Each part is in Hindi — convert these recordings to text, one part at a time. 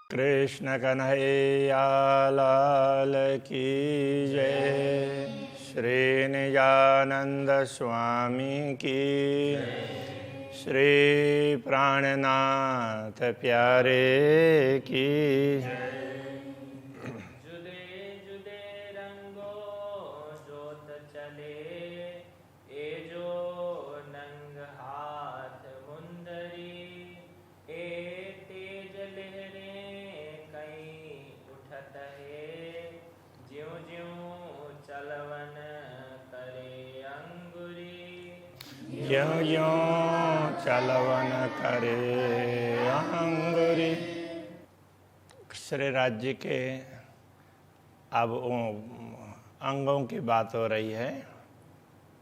कृष्ण कन्हैया लाल की जय। श्री निजानंद स्वामी की, श्री प्राणनाथ प्यारे की। जुदे जुदे रंगों जोत चले, ए जो नंग हाथ मुंदरी, ए तेज लहरें कहीं उठत है, ज्यों ज्यों चलवन करे अंगुरी। ज्यों ज्यों चलवन करे अंगुरी। श्री राज्य के अब अंगों की बात हो रही है।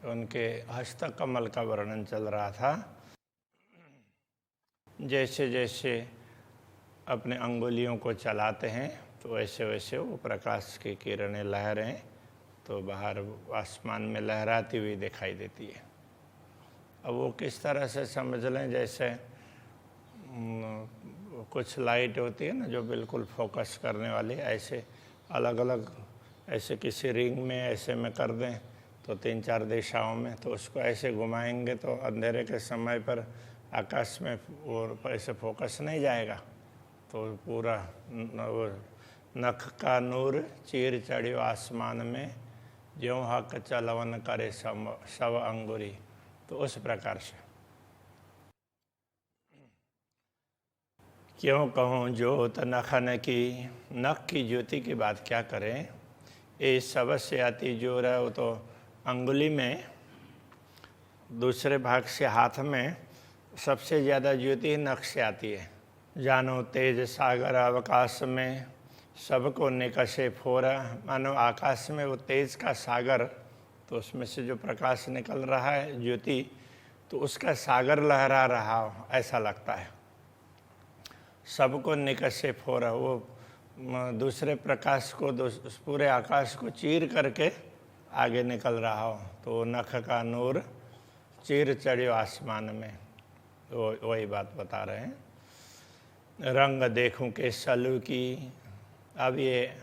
उनके हस्तकमल का वर्णन चल रहा था। जैसे जैसे अपने अंगुलियों को चलाते हैं तो वैसे वैसे वो प्रकाश की किरणें लहरें तो बाहर आसमान में लहराती हुई दिखाई देती है। अब वो किस तरह से समझ लें, जैसे कुछ लाइट होती है ना जो बिल्कुल फोकस करने वाली, ऐसे अलग अलग ऐसे किसी रिंग में ऐसे में कर दें तो 3-4 दिशाओं में, तो उसको ऐसे घुमाएंगे तो अंधेरे के समय पर आकाश में वो ऐसे फोकस नहीं जाएगा, तो पूरा वो नख का नूर चीर चढ़ियो आसमान में, ज्यों हक चलवन करे सव अंगुरी। तो उस प्रकार से क्यों कहूँ ज्योत नखन की, नख की ज्योति की बात क्या करें। ये सबसे आती जो है वो तो अंगुली में, दूसरे भाग से हाथ में सबसे ज़्यादा ज्योति नख से आती है। जानो तेज सागर अवकाश में, सबको निकसे फोरा। मानो आकाश में वो तेज का सागर, तो उसमें से जो प्रकाश निकल रहा है ज्योति, तो उसका सागर लहरा रहा हो ऐसा लगता है। सबको निकसे फोरा, वो दूसरे प्रकाश को पूरे आकाश को चीर करके आगे निकल रहा हो, तो नख का नूर चीर चढ़ियो आसमान में। तो वही बात बता रहे हैं। रंग देखूं के सलू की, अब ये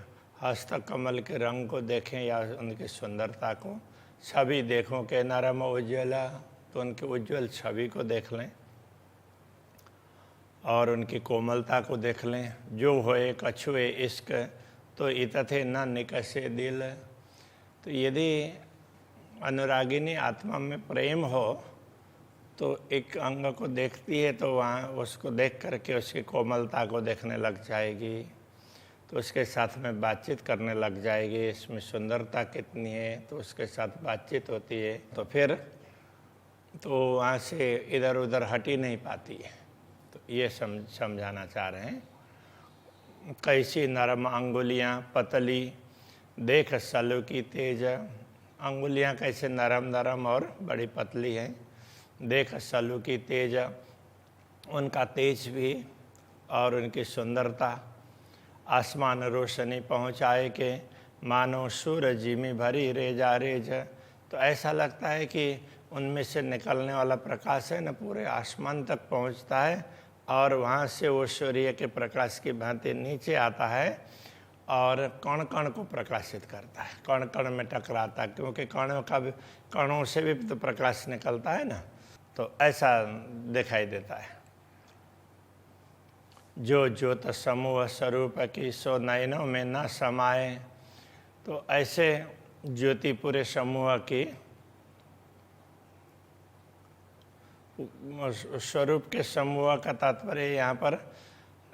हस्तकमल के रंग को देखें या उनकी सुंदरता को। छवि देखूं के नरम उज्ज्वला, तो उनकी उज्ज्वल छवि को देख लें और उनकी कोमलता को देख लें। जो होए कछुए इश्क, तो इतथे न निकसे दिल। तो यदि अनुरागिनी आत्मा में प्रेम हो तो एक अंग को देखती है तो वहाँ उसको देख करके उसकी कोमलता को देखने लग जाएगी, तो उसके साथ में बातचीत करने लग जाएगी। इसमें सुंदरता कितनी है, तो उसके साथ बातचीत होती है, तो फिर तो वहाँ से इधर उधर हट ही नहीं पाती है। तो ये समझाना चाह रहे हैं। कैसी नरम अंगुलियाँ पतली, देख सलू की तेज। अंगुलियाँ कैसे नरम नरम और बड़ी पतली हैं, देख सलू की तेज, उनका तेज भी और उनकी सुंदरता। आसमान रोशनी पहुँचाए के, मानो सूरज में भरी रेजा रेज। तो ऐसा लगता है कि उनमें से निकलने वाला प्रकाश है ना पूरे आसमान तक पहुँचता है और वहाँ से वो सूर्य के प्रकाश की भांति नीचे आता है और कण कण को प्रकाशित करता है, कण कण में टकराता है, क्योंकि कणों से भी तो प्रकाश निकलता है ना, तो ऐसा दिखाई देता है। जो ज्योत समूह स्वरूप की, सो नयनों में न समाए। तो ऐसे ज्योति पूरे समूह की स्वरूप के समूह का तात्पर्य यहाँ पर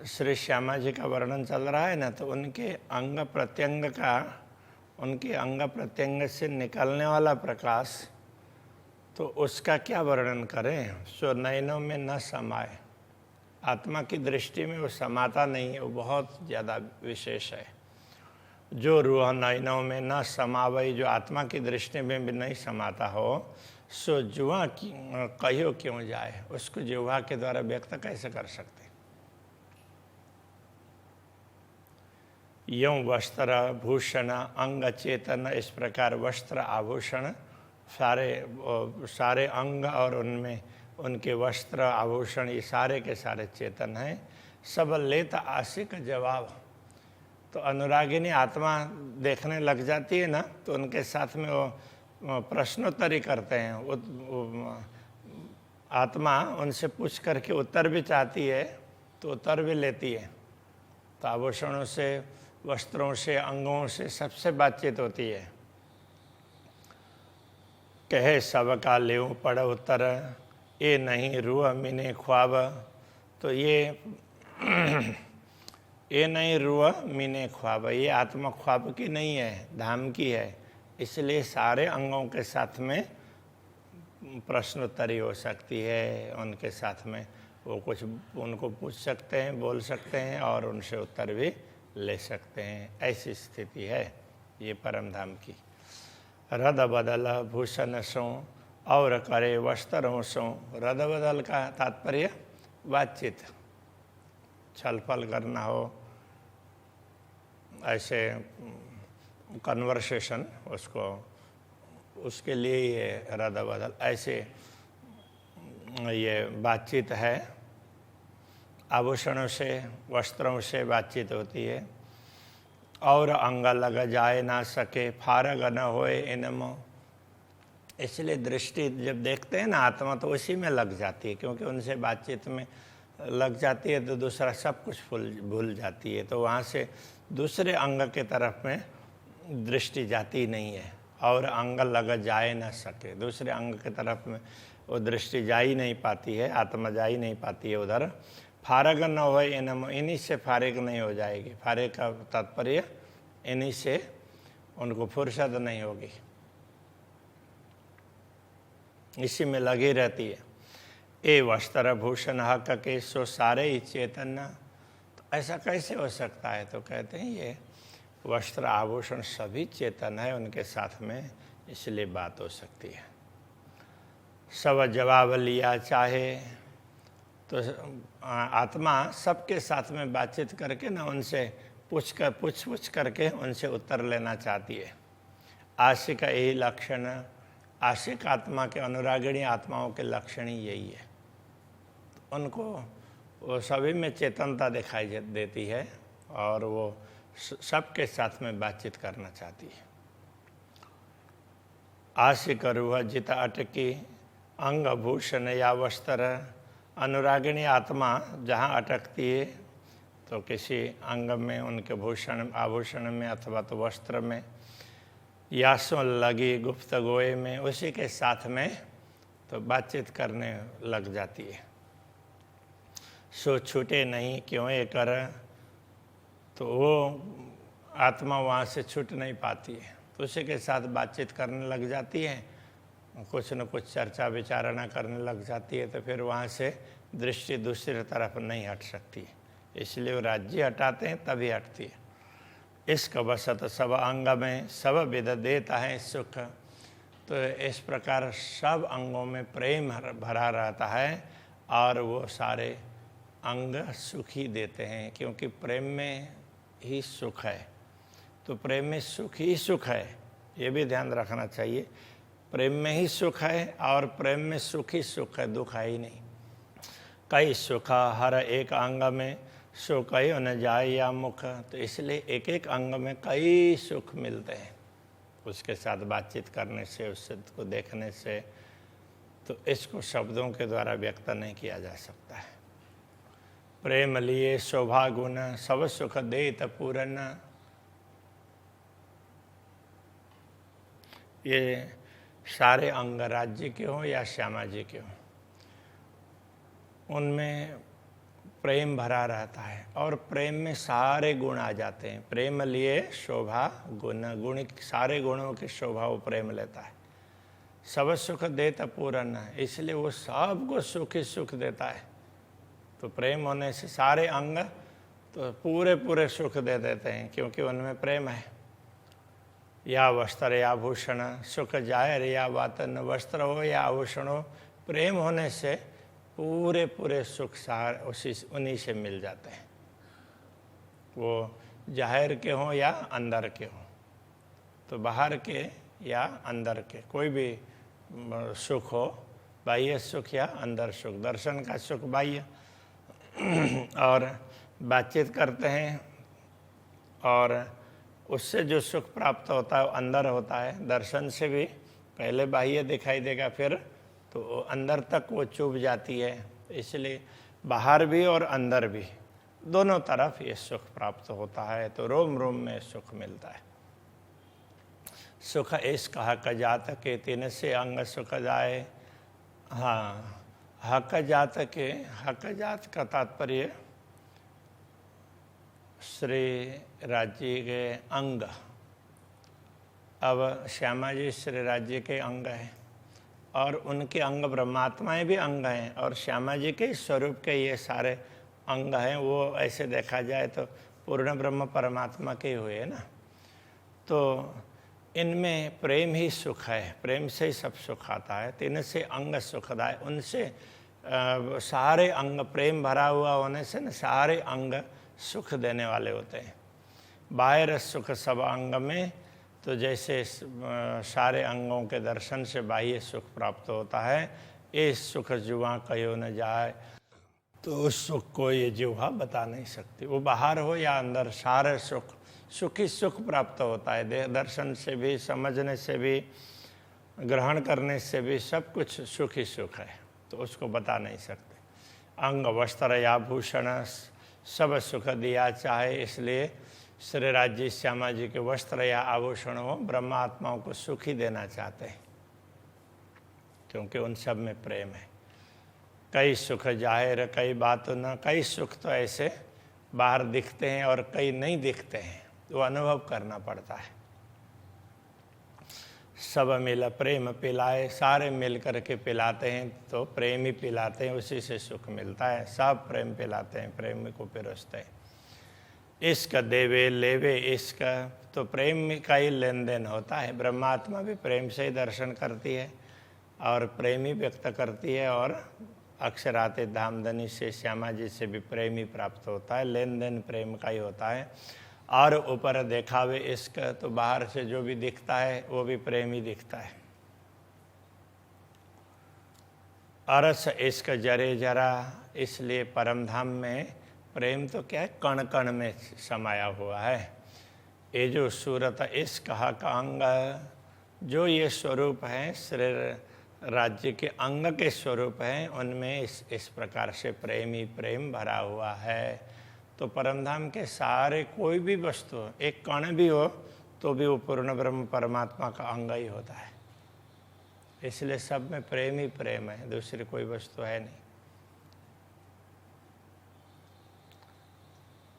श्री श्यामा जी का वर्णन चल रहा है ना, तो उनके अंग प्रत्यंग से निकलने वाला प्रकाश, तो उसका क्या वर्णन करें। सो नयनों में न समाए, आत्मा की दृष्टि में वो समाता नहीं है, वो बहुत ज़्यादा विशेष है। जो रूह नयनों में न समावई, जो आत्मा की दृष्टि में भी नहीं समाता हो, सो जुआ कहियो क्यों जाए, उसको जुआ के द्वारा व्यक्त कैसे कर सकते। यों वस्त्र भूषण अंग चेतन, इस प्रकार वस्त्र आभूषण सारे अंग और उनमें उनके वस्त्र आभूषण ये सारे के सारे चेतन हैं। सब लेत आशिक जवाब। तो अनुरागिनी आत्मा देखने लग जाती है ना, तो उनके साथ में वो प्रश्नोत्तरी करते हैं। वो आत्मा उनसे पूछ करके उत्तर भी चाहती है तो उत्तर भी लेती है। तो आभूषणों से, वस्त्रों से, अंगों से सबसे बातचीत होती है। कहे सब का लेऊं पड़ उत्तर, ये नहीं रूह मिने ख्वाब। तो ये नहीं रूह मिने ख्वाब, ये आत्मा ख्वाब की नहीं है, धाम की है। इसलिए सारे अंगों के साथ में प्रश्नोत्तरी हो सकती है। उनके साथ में वो कुछ उनको पूछ सकते हैं, बोल सकते हैं और उनसे उत्तर भी ले सकते हैं। ऐसी स्थिति है ये परम धाम की। रद बदल भूषण सो और करे वस्त्रों सो। रद बदल का तात्पर्य बातचीत, छल फल करना हो, ऐसे कन्वर्सेशन, उसके लिए ये रद बदल, ऐसे ये बातचीत है। आभूषणों से, वस्त्रों से बातचीत होती है। और अंग लग जाए ना सके, फारग न होए इनमो। इसलिए दृष्टि जब देखते हैं ना आत्मा, तो उसी में लग जाती है, क्योंकि उनसे बातचीत में लग जाती है तो दूसरा सब कुछ भूल जाती है। तो वहाँ से दूसरे अंग के तरफ में दृष्टि जाती नहीं है। और अंग लग जाए ना सके, दूसरे अंग के तरफ में वो दृष्टि जा ही नहीं पाती है, आत्मा जा ही नहीं पाती है उधर। फारग न हो इन्हीं से फारिग नहीं हो जाएगी। फारिग का तात्पर्य इन्हीं से उनको फुर्सत नहीं होगी, इसी में लगी रहती है। ए वस्त्र भूषण हक के सो सारे ही चेतन। तो ऐसा कैसे हो सकता है? तो कहते हैं ये वस्त्र आभूषण सभी चेतन है उनके साथ में, इसलिए बात हो सकती है। सब जवाब लिया चाहे, तो आत्मा सबके साथ में बातचीत करके ना उनसे पूछ करके उनसे उत्तर लेना चाहती है। आशिक यही लक्षण, आशिक आत्मा के, अनुरागिणी आत्माओं के लक्षण ही यही है। उनको वो सभी में चेतनता दिखाई देती है और वो सबके साथ में बातचीत करना चाहती है। आशिक रूह जित अटकी अंग भूषण या वस्त्र। अनुरागिणी आत्मा जहाँ अटकती है तो किसी अंग में, उनके भूषण आभूषण में अथवा तो वस्त्र में, या सो लगी गुफ्तगोए में, उसी के साथ में तो बातचीत करने लग जाती है। सो छूटे नहीं क्यों ये कर। तो वो आत्मा वहाँ से छूट नहीं पाती है, तो उसी के साथ बातचीत करने लग जाती है, कुछ न कुछ चर्चा विचारणा करने लग जाती है। तो फिर वहाँ से दृष्टि दूसरी तरफ नहीं हट सकती, इसलिए वो राज्य हटाते हैं तभी हटती है। इश्क बसत सब अंग में सब विध देता है सुख। तो इस प्रकार सब अंगों में प्रेम भरा रहता है और वो सारे अंग सुखी देते हैं, क्योंकि प्रेम में ही सुख है। तो प्रेम में सुख ही सुख है, ये भी ध्यान रखना चाहिए। प्रेम में ही सुख है और प्रेम में सुख ही सुख है, दुख है ही नहीं। कई सुख हर एक अंग में, सो कई न जाए या मुख। तो इसलिए एक एक अंग में कई सुख मिलते हैं उसके साथ बातचीत करने से, उससे को देखने से। तो इसको शब्दों के द्वारा व्यक्त नहीं किया जा सकता है। प्रेम लिए शोभा गुण सब सुख देत पूर्ण। ये सारे अंग राज्य के हों या श्यामा जी के हों, उनमें प्रेम भरा रहता है और प्रेम में सारे गुण आ जाते हैं। प्रेम लिए शोभा गुण, गुण सारे गुणों की शोभा वो प्रेम लेता है। सब सुख देता पूर्ण, इसलिए वो सबको सुख ही सुख देता है। तो प्रेम होने से सारे अंग तो पूरे पूरे सुख दे देते हैं, क्योंकि उनमें प्रेम है। या वस्त्र या आभूषण सुख जाहिर या वातन, वस्त्र हो या आभूषण हो, प्रेम होने से पूरे पूरे सुख सार उन्हीं से मिल जाते हैं, वो जाहिर के हों या अंदर के हों। तो बाहर के या अंदर के कोई भी सुख हो, बाह्य सुख या अंदर सुख। दर्शन का सुख बाह्य और बातचीत करते हैं और उससे जो सुख प्राप्त होता है वो अंदर होता है। दर्शन से भी पहले बाह्य दिखाई देगा, फिर तो अंदर तक वो चुभ जाती है। इसलिए बाहर भी और अंदर भी दोनों तरफ ये सुख प्राप्त होता है, तो रोम रोम में सुख मिलता है। सुख इस कहा का जात के तीन से अंग सुख जाए। हाँ, हक जात के, हक जात का तात्पर्य श्री राज्य के अंग। अब श्यामा जी श्री राज्य के अंग हैं और उनके अंग ब्रह्मात्माएं भी अंग हैं, और श्यामा जी के स्वरूप के ये सारे अंग हैं। वो ऐसे देखा जाए तो पूर्ण ब्रह्म परमात्मा के हुए ना। तो इनमें प्रेम ही सुख है, प्रेम से ही सब सुख आता है। तीन से अंग सुखदाय, उनसे सारे अंग, प्रेम भरा हुआ होने से न सारे अंग सुख देने वाले होते हैं। बाहर सुख सब अंग में, तो जैसे सारे अंगों के दर्शन से बाह्य सुख प्राप्त होता है। ये सुख जुआ कहो न जाए, तो उस सुख को ये जिह्वा बता नहीं सकती। वो बाहर हो या अंदर, सारे सुख, सुख ही सुख प्राप्त होता है। देह दर्शन से भी, समझने से भी, ग्रहण करने से भी सब कुछ सुख ही सुख है, तो उसको बता नहीं सकते। अंग वस्त्र या भूषण सब सुख दिया चाहे, इसलिए श्री राज्य श्यामा जी के वस्त्र या आभूषण हो, ब्रह्मात्माओं को सुख ही देना चाहते हैं, क्योंकि उन सब में प्रेम है। कई सुख जाहिर कई बात न, कई सुख तो ऐसे बाहर दिखते हैं और कई नहीं दिखते हैं, वो अनुभव करना पड़ता है। सब मिल प्रेम पिलाए, सारे मिल करके पिलाते हैं तो प्रेम ही पिलाते हैं, उसी से सुख मिलता है। सब प्रेम पिलाते हैं, प्रेम को पिरोसते हैं। इश्क देवे लेवे इश्क, तो प्रेम का ही लेन देन होता है। ब्रह्मात्मा भी प्रेम से ही दर्शन करती है और प्रेम ही व्यक्त करती है, और अक्षराते धामधनी से श्यामा जी से भी प्रेम ही प्राप्त होता है। लेन देन प्रेम का ही होता है। और ऊपर देखावे इश्क, तो बाहर से जो भी दिखता है वो भी प्रेम ही दिखता है। अरस इश्क जरे जरा, इसलिए परम धाम में प्रेम तो क्या है, कण कण में समाया हुआ है। ये जो सूरत इश्क का अंग, जो ये स्वरूप हैं श्री राज्य के अंग के स्वरूप हैं, उनमें इस प्रकार से प्रेम ही प्रेम भरा हुआ है। तो परमधाम के सारे कोई भी वस्तु, एक कण भी हो तो भी वो पूर्ण ब्रह्म परमात्मा का अंग ही होता है। इसलिए सब में प्रेम ही प्रेम है, दूसरी कोई वस्तु है नहीं।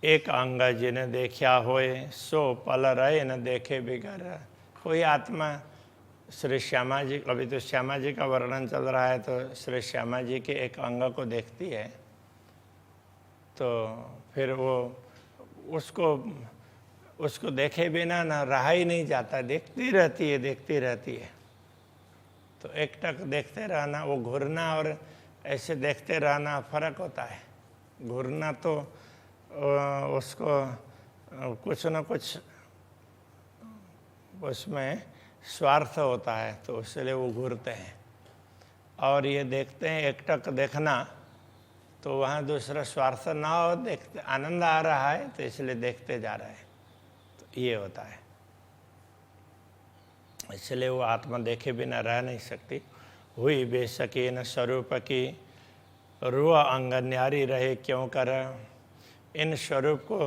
एक अंग जिन देखा होए, सो पल रहे न देखे बिगर। कोई आत्मा श्री श्यामा जी, अभी तो श्यामा जी का वर्णन चल रहा है, तो श्री श्यामा जी के एक अंग को देखती है, तो फिर वो उसको देखे बिना ना रहा ही नहीं जाता, देखती रहती है, देखती रहती है। तो एक टक देखते रहना, वो घूरना और ऐसे देखते रहना फर्क होता है। घूरना तो उसको कुछ न कुछ उसमें स्वार्थ होता है, तो इसलिए वो घूरते हैं। और ये देखते हैं, एक टक देखना, तो वहाँ दूसरा स्वार्थ ना हो, देखते आनंद आ रहा है तो इसलिए देखते जा रहे हैं, तो ये होता है। इसलिए वो आत्मा देखे बिना रह नहीं सकती। हुई बेसकी न स्वरूप की, रुआ अंग न्यारी रहे क्यों कर। इन स्वरूप को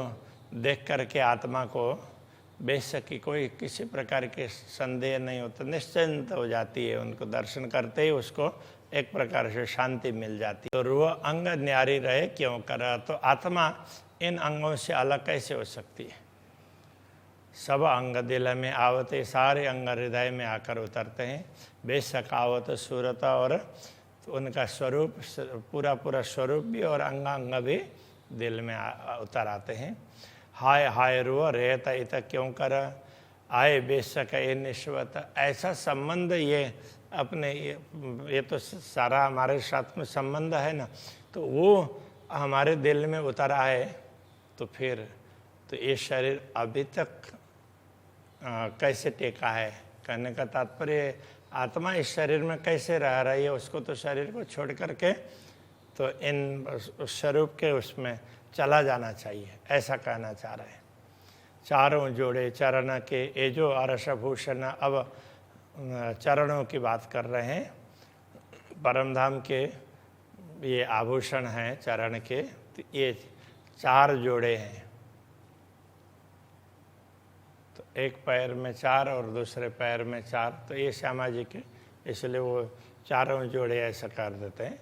देख करके आत्मा को बेसकी, कोई किसी प्रकार के संदेह नहीं होता, निश्चिंत हो जाती है। उनको दर्शन करते ही उसको एक प्रकार से शांति मिल जाती है। तो रुआ अंग न्यारी रहे क्यों कर, तो आत्मा इन अंगों से अलग कैसे हो सकती है। सब अंग दिल में आवते, सारे अंग हृदय में आकर उतरते हैं। बेशक आवत सूरत, और तो उनका स्वरूप पूरा पूरा स्वरूप भी और अंग अंग भी दिल में उतर आते हैं। हाय हाय रुआ रहता इत क्यों कर, आए बेशक ये निश्वत। ऐसा संबंध ये अपने ये तो सारा हमारे साथ में संबंध है ना, तो वो हमारे दिल में उतर आए, तो फिर तो ये शरीर अभी तक कैसे टेका है। कहने का तात्पर्य आत्मा इस शरीर में कैसे रह रही है, उसको तो शरीर को छोड़ करके तो इन स्वरूप के उसमें चला जाना चाहिए, ऐसा कहना चाह रहे हैं। चारों जोड़े चरण के ये जो अरसभूषण, अब चरणों की बात कर रहे हैं। परमधाम के ये आभूषण हैं चरण के, तो ये 4 जोड़े हैं। तो एक पैर में 4 और दूसरे पैर में 4, तो ये श्यामा जी के, इसलिए वो चारों जोड़े ऐसा कर देते हैं।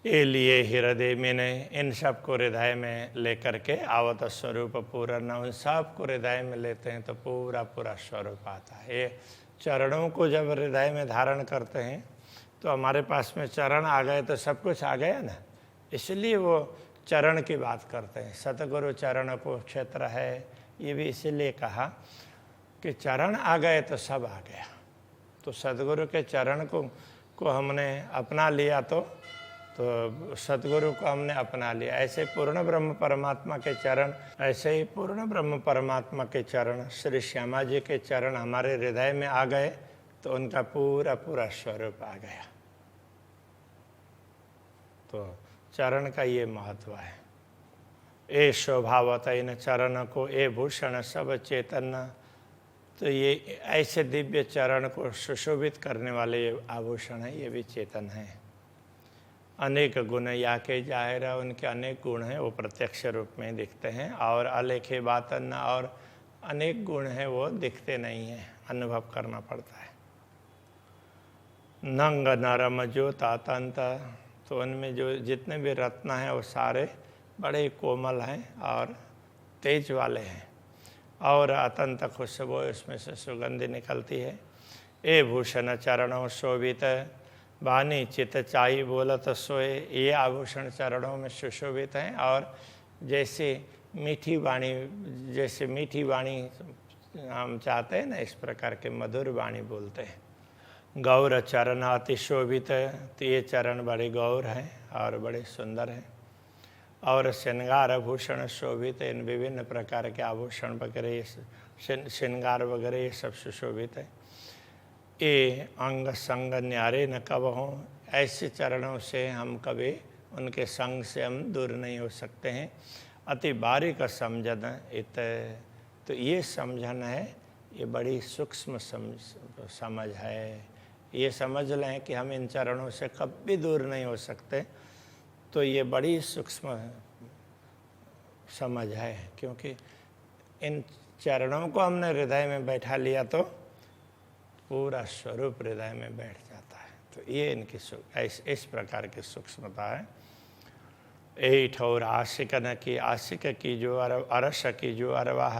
ये लिए हृदय में, इन सब को हृदय में लेकर के आवत स्वरूप पूर्ण, उन सब को हृदय में लेते हैं तो पूरा पूरा स्वरूप आता है। ये चरणों को जब हृदय में धारण करते हैं तो हमारे पास में चरण आ गए तो सब कुछ आ गया ना, इसलिए वो चरण की बात करते हैं। सतगुरु चरण को क्षेत्र है, ये भी इसीलिए कहा कि चरण आ गए तो सब आ गया। तो सतगुरु के चरण को हमने अपना लिया तो सतगुरु को हमने अपना लिया। ऐसे पूर्ण ब्रह्म परमात्मा के चरण, ऐसे ही पूर्ण ब्रह्म परमात्मा के चरण श्री श्यामा जी के चरण हमारे हृदय में आ गए तो उनका पूरा पूरा स्वरूप आ गया। तो चरण का ये महत्व है। ए शोभावत इन चरण को ए भूषण सब चेतन, तो ये ऐसे दिव्य चरण को सुशोभित करने वाले ये आभूषण है, ये भी चेतन है। अनेक गुण या के जाहिर, उनके अनेक गुण हैं, वो प्रत्यक्ष रूप में दिखते हैं। और अलेखे बातन, और अनेक गुण हैं वो दिखते नहीं हैं, अनुभव करना पड़ता है। नंग नरम जो तातंत, तो उनमें जो जितने भी रत्न हैं वो सारे बड़े कोमल हैं और तेज वाले हैं। और अतंत खुशबू, उसमें से सुगंध निकलती है। ए भूषण चरणों शोभित, बानी चित चाई बोलत सोए, ये आभूषण चरणों में सुशोभित हैं। और जैसे मीठी वाणी, जैसे मीठी वाणी हम चाहते हैं ना, इस प्रकार के मधुर वाणी बोलते हैं। गौर चरण अति शोभित, तो ये चरण बड़े गौर हैं और बड़े सुंदर हैं। और श्रृंगार आभूषण शोभित, इन विभिन्न प्रकार के आभूषण वगैरह, श्रृंगार वगैरह ये सब सुशोभित है। ये अंग संग न्यारे न कब हों, ऐसे चरणों से हम कभी उनके संग से हम दूर नहीं हो सकते हैं। अति बारीक समझन इत, तो ये समझन है, ये बड़ी सूक्ष्म समझ है। ये समझ लें कि हम इन चरणों से कभी दूर नहीं हो सकते, तो ये बड़ी सूक्ष्म समझ है। क्योंकि इन चरणों को हमने हृदय में बैठा लिया तो पूरा स्वरूप हृदय में बैठ जाता है। तो ये इनकी इस प्रकार की सूक्ष्मता है। यही ठौर आशिक न की, आशिक की जो अरस की जो अरवाह,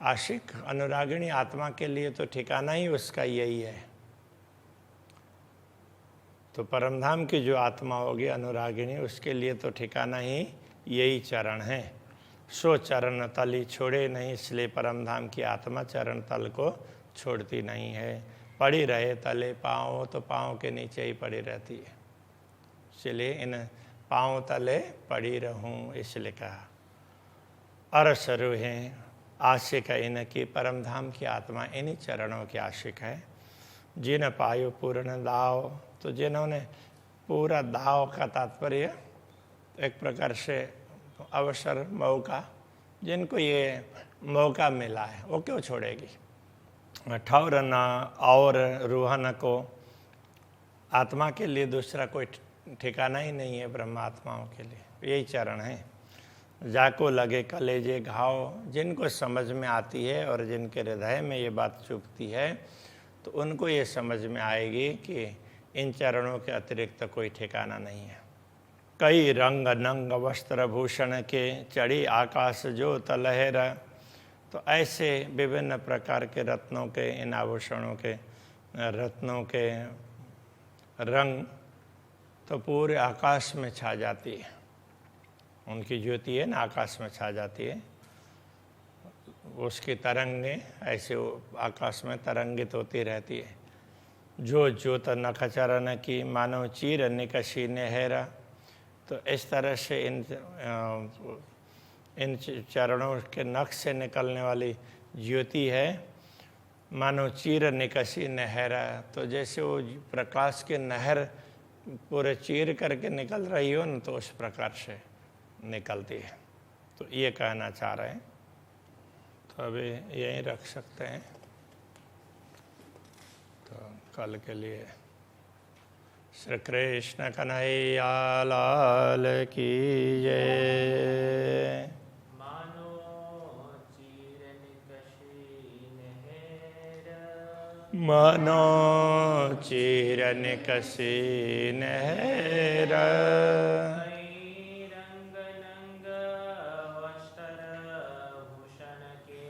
आशिक अनुरागिणी आत्मा के लिए तो ठिकाना ही उसका यही है। तो परमधाम की जो आत्मा होगी अनुरागिणी, उसके लिए तो ठिकाना ही यही चरण है। सो चरण तली छोड़े नहीं, इसलिए परमधाम की आत्मा चरण तल को छोड़ती नहीं है। पड़ी रहे तले पाँव, तो पाँव के नीचे ही पड़ी रहती है, इसलिए इन पाँव तले पड़ी रहूं, इसलिए कहा। अरस रूहें आशिक इनकी, परमधाम की आत्मा इन्हीं चरणों की आशिक है। जिन पायो पूर्ण दाव, तो जिन्होंने पूरा दाव का तात्पर्य एक प्रकार से अवसर, मौका, जिनको ये मौका मिला है वो क्यों छोड़ेगी। ठौरना और रूहन को, आत्मा के लिए दूसरा कोई ठिकाना ही नहीं है ब्रह्मात्माओं के लिए, यही चरण है। जाको लगे कलेजे घाव, जिनको समझ में आती है और जिनके हृदय में ये बात चुभती है, तो उनको ये समझ में आएगी कि इन चरणों के अतिरिक्त कोई ठिकाना नहीं है। कई रंग नंग वस्त्र भूषण के, चढ़ी आकाश जो तलहर, तो ऐसे विभिन्न प्रकार के रत्नों के, इन आभूषणों के रत्नों के रंग तो पूरे आकाश में छा जाती है। उनकी ज्योति है ना, आकाश में छा जाती है। उसकी तरंगें ऐसे आकाश में तरंगित होती रहती है। जो ज्योत नखचरण की, मानो चीर निकशी नहरा, तो इस तरह से इन चरणों के नख से निकलने वाली ज्योति है, मानो चीर निकशी नहरा, तो जैसे वो प्रकाश की नहर पूरे चीर करके निकल रही हो न, तो उस प्रकार से निकलती है। तो ये कहना चाह रहे हैं। तो अभी यहीं रख सकते हैं। तो कल के लिए श्री कृष्ण कन्हैया लाल की जय। मानो चीरन कशी नहर, मानो चीरन कसी नहर, कई रंग नंग वस्त्र भूषण के,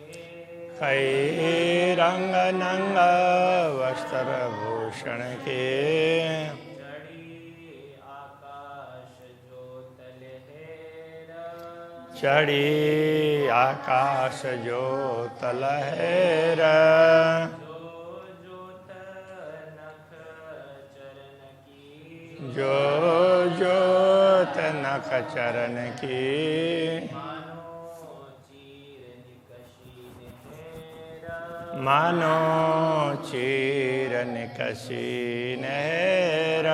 कई रंग नंग वस्त्र भूषण के, चढ़ी आकाश जोत लहर, चढ़ी आकाश जोत लहर, जो जोत नख चरण की, जो जोत नख चरण की, मानो चीर निकशी नहर, मानो चीर निकसी नहर,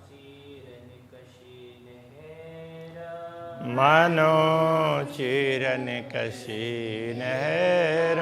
चीर निकशी नहर, मानो चीर निकसी नहर।